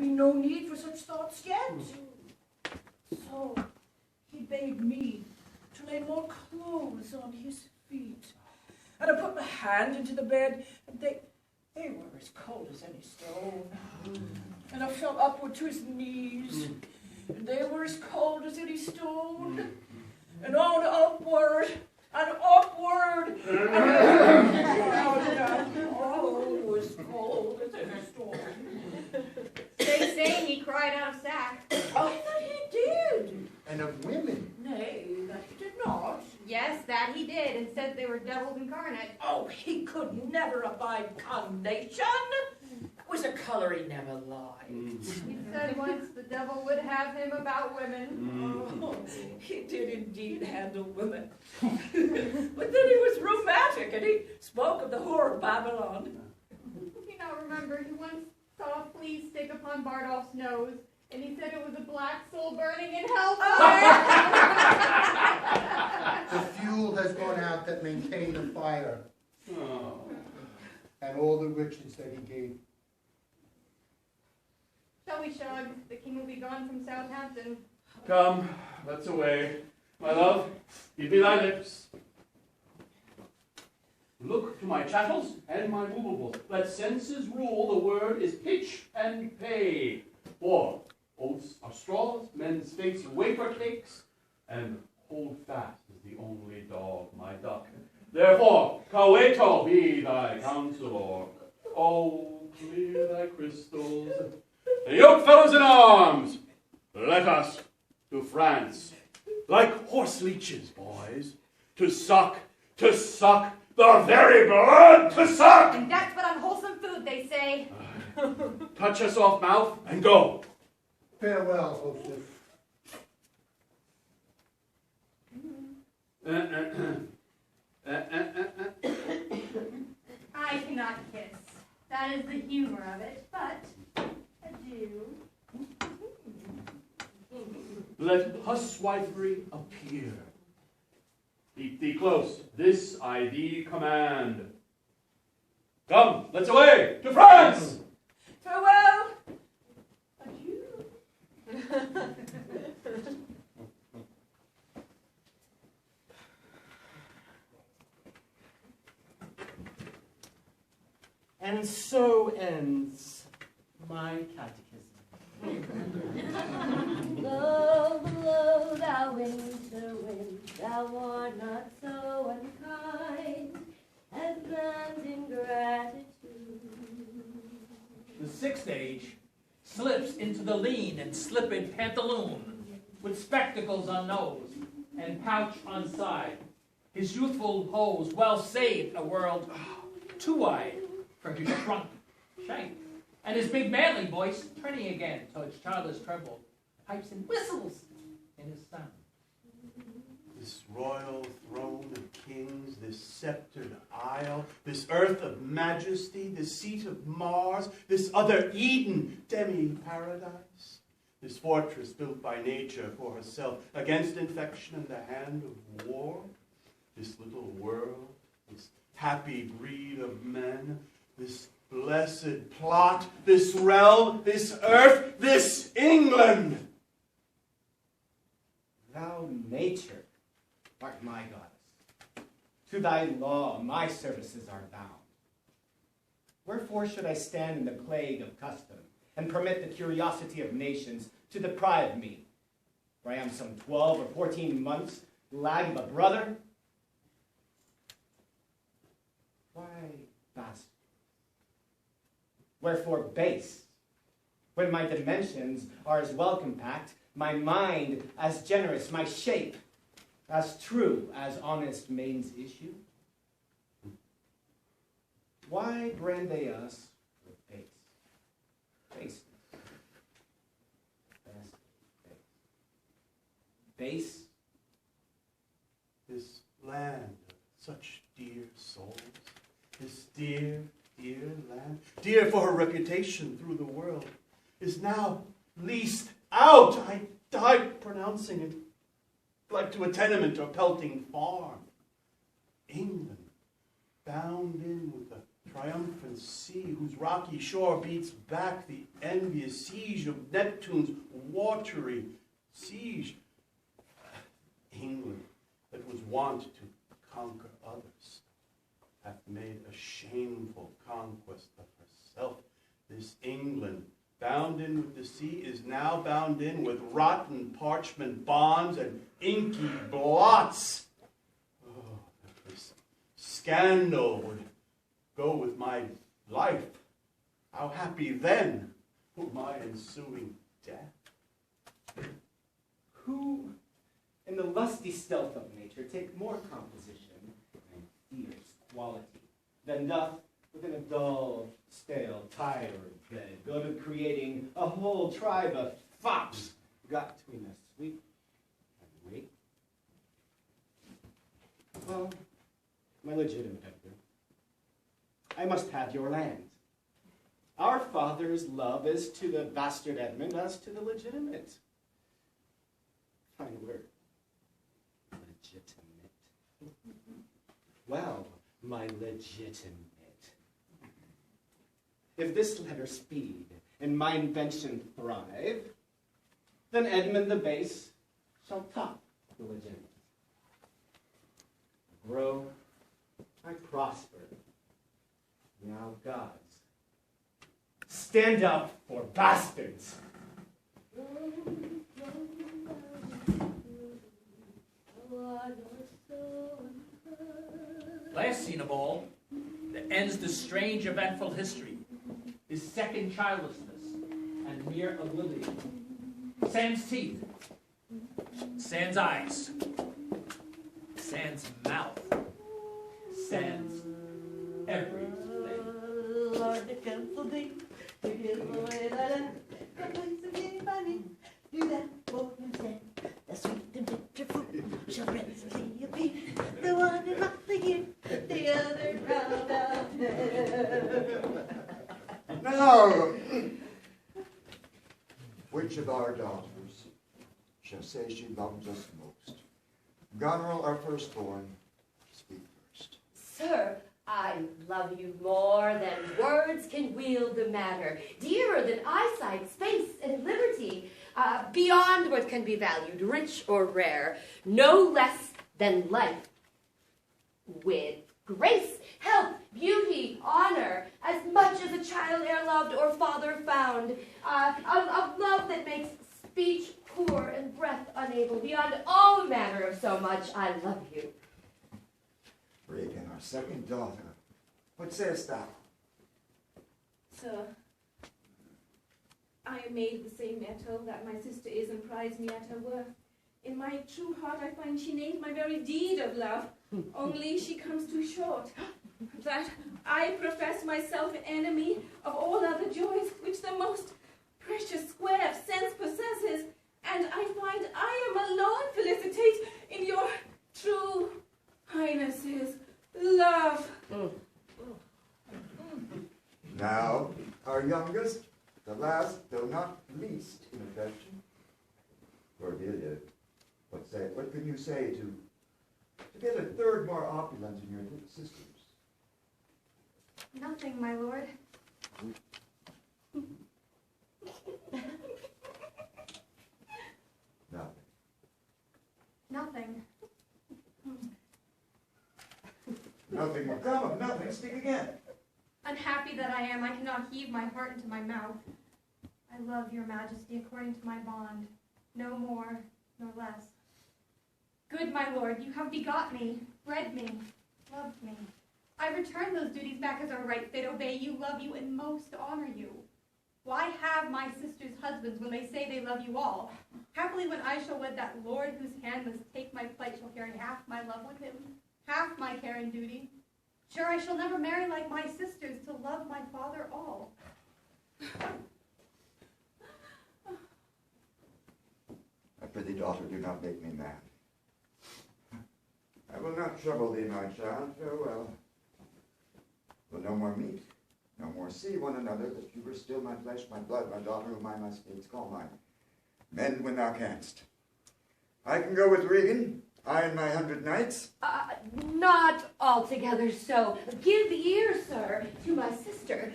be no need for such thoughts yet. So he bade me to lay more clothes on his feet. And I put my hand into the bed, and they were as cold as any stone. And I fell upward to his knees, and they were as cold as any stone. And on upward, and upward, and oh, as cold as any stone. They say he cried out of sack. Oh, that he did. And of women. Nay, that he did not. Yes, that he did, and said they were devils incarnate. Oh, he could never abide condemnation. That was a color he never liked. He said once the devil would have him about women. Oh, he did indeed handle women. But then he was rheumatic, and he spoke of the whore of Babylon. You know, remember, he once saw a flea stick upon Bardolph's nose, and he said it was a black soul burning in hellfire. The fuel has gone out that maintained the fire. And all the riches that he gave. Shall we, Shog? The king will be gone from Southampton. Come, let's away. My love, give me thy lips. Look to my chattels and my movables. Let senses rule, the word is pitch and pay. For oats are straws, men's fates are wafer cakes, and hold fast is the only dog, my duck. Therefore, Coeto be thy counselor. Oh, clear thy crystals. The yoke fellows in arms, let us to France. Like horse leeches, boys, to suck, the very blood to suck! And that's but unwholesome food, they say. Touch us off mouth and go. Farewell, hostess. I cannot kiss. That is the humor of it, but adieu. Let huswifery appear. Keep thee close, this I thee command. Come, let's away to France! Farewell. Adieu. And so ends my catechism. Blow, blow, thou winter wind, thou art not so unkind as man's ingratitude. The sixth age slips into the lean and slipped pantaloon, with spectacles on nose and pouch on side. His youthful hose well saved a world too wide for his shrunk shank. And his big manly voice turning again till its childish treble, pipes and whistles in his sound. This royal throne of kings, this sceptered isle, this earth of majesty, this seat of Mars, this other Eden, demi-paradise, this fortress built by nature for herself against infection and the hand of war, this little world, this happy breed of men, this blessed plot, this realm, this earth, this England. Thou, nature, art my goddess. To thy law my services are bound. Wherefore should I stand in the plague of custom, and permit the curiosity of nations to deprive me, for I am some 12 or 14 months lag of a brother? Why bastard? Wherefore base? When my dimensions are as well compact, my mind as generous, my shape as true as honest main's issue? Why brand they us with base? Base. Base. This land of such dear souls, this dear, dear land, dear for her reputation through the world, is now leased out. I die pronouncing it, like to a tenement or pelting farm. England, bound in with the triumphant sea, whose rocky shore beats back the envious siege of Neptune's watery siege. England, that was wont to conquer others, hath made a shameful conquest of herself. This England, bound in with the sea, is now bound in with rotten parchment bonds and inky blots. Oh, if this scandal would go with my life, how happy then were my ensuing death. Who, in the lusty stealth of nature, take more composition and fierce quality than doth within a dull, stale, tired bed go to creating a whole tribe of fops got between the sweet and wake? Well, my legitimate Edgar, I must have your land. Our father's love is to the bastard Edmund as to the legitimate. Fine word. Legitimate. Well, my legitimate. If this letter speed and my invention thrive, then Edmund the base shall top the legitimate. I grow, I prosper. Now, gods, stand up for bastards. Last scene of all, that ends the strange eventful history, is second childlessness and mere oblivion. Sans teeth, sans eyes, sans mouth, sans everything. Lord, it comes so deep. You give away that complete again by me. Do that for himself. The sweet and bitter fruit shall presently appear. The one in the year, the other round out there. Now, which of our daughters shall say she loves us most? Goneril, our firstborn, speak first. Sir, I love you more than words can wield the matter, dearer than eyesight, space, and liberty, beyond what can be valued, rich or rare, no less than life, with grace, health, beauty, honor, as much as a child e'er loved or father found, of love that makes speech poor and breath unable, beyond all manner of so much I love you. Regan, our second daughter, what sayest thou? Sir, I am made the same metal that my sister is, and prize me at her worth. In my true heart I find she names my very deed of love, only she comes too short. That I profess myself an enemy of all other joys, which the most precious square of sense possesses, and I find I am alone felicitate in your true highness's love. Now, our youngest, the last, though not least in affection, Cordelia, what can you say to get a third more opulent in your sisters? Nothing, my lord. Nothing. Nothing. Nothing will come of nothing. Speak again. Unhappy that I am, I cannot heave my heart into my mouth. I love your majesty according to my bond, no more nor less. Good my lord, you have begot me, bred me, loved me. I return those duties back as are right fit, obey you, love you, and most honor you. Why have my sisters husbands when they say they love you all? Happily when I shall wed that lord whose hand must take my plight shall carry half my love with him, half my care and duty. Sure, I shall never marry like my sisters to love my father all. I prithee, daughter, do not make me mad. I will not trouble thee, my child. Farewell. We'll no more meet, no more see one another, that you were still my flesh, my blood, my daughter, whom I must needs call mine. Mend when thou canst. I can go with Regan, I and my 100 knights? Not altogether so. Give ear, sir, to my sister.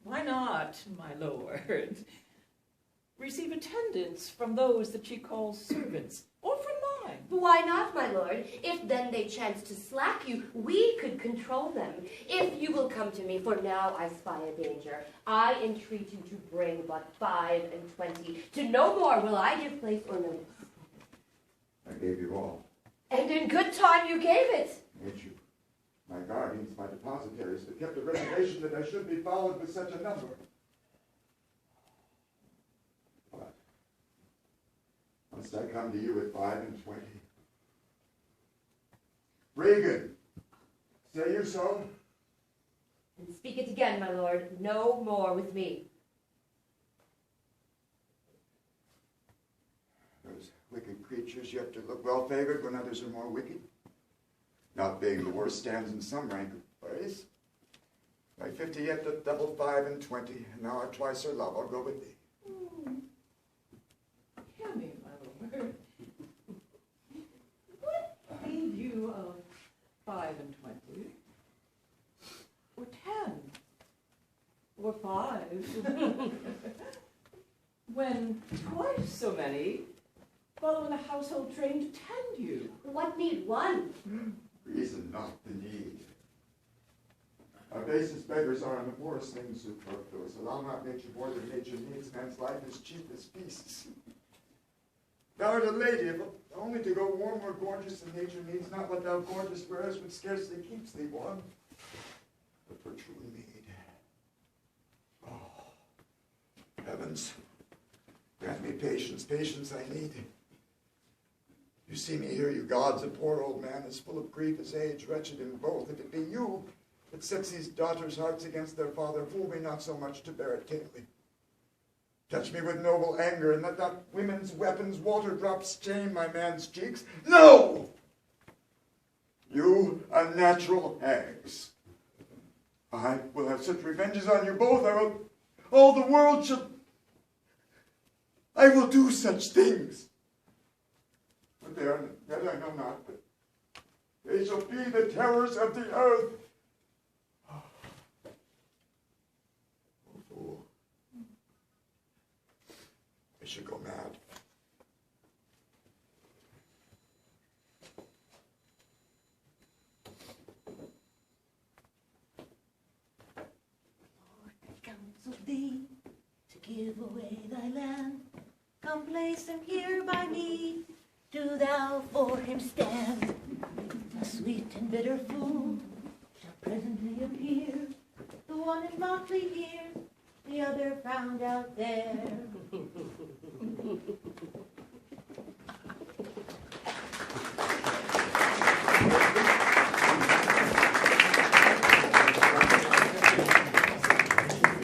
Why not, my lord? Receive attendance from those that she calls servants, or from mine. Why not, my lord? If then they chance to slack you, we could control them. If you will come to me, for now I spy a danger, I entreat you to bring but 5 and 20. To no more will I give place or notice. I gave you all. And in good time you gave it. Ain't you? My guardians, my depositaries, have kept a reservation that I should be followed with such a number. But must I come to you at 5 and 20? Regan, say you so? And speak it again, my lord. No more with me. Those wicked creatures yet to look well favored when others are more wicked. Not being the worst stands in some rank of praise. By 50 yet the double 5 and 20, and now at twice her love, I'll go with thee. Hear me, my lord. What need you of 5 and 20? Or 10? Or 5? When twice so many follow in a household trained to tend you. What need one? Reason not the need. Our basest beggars are in the poorest things superfluous. Allow not nature more than nature needs. Man's life is cheap as beasts. Thou art a lady, if only to go warm or gorgeous than nature needs, not what thou gorgeous wearest, which scarcely keeps thee warm, but for truly made. Oh, heavens, grant me patience, patience I need. You see me here, you gods, a poor old man, as full of grief as age, wretched in both. If it be you that sets these daughters' hearts against their father, fool me not so much to bear it tamely. Touch me with noble anger, and let not women's weapons water drops stain my man's cheeks. No! You unnatural hags. I will have such revenges on you both, all the world shall... I will do such things. But they are, yet I know not, but they shall be the terrors of the earth. Oh, fool. I should go mad. Lord, I counsel thee to give away thy land. Come place him here by me. Do thou for him stand. A sweet and bitter fool shall presently appear. The one in motley here, the other found out there.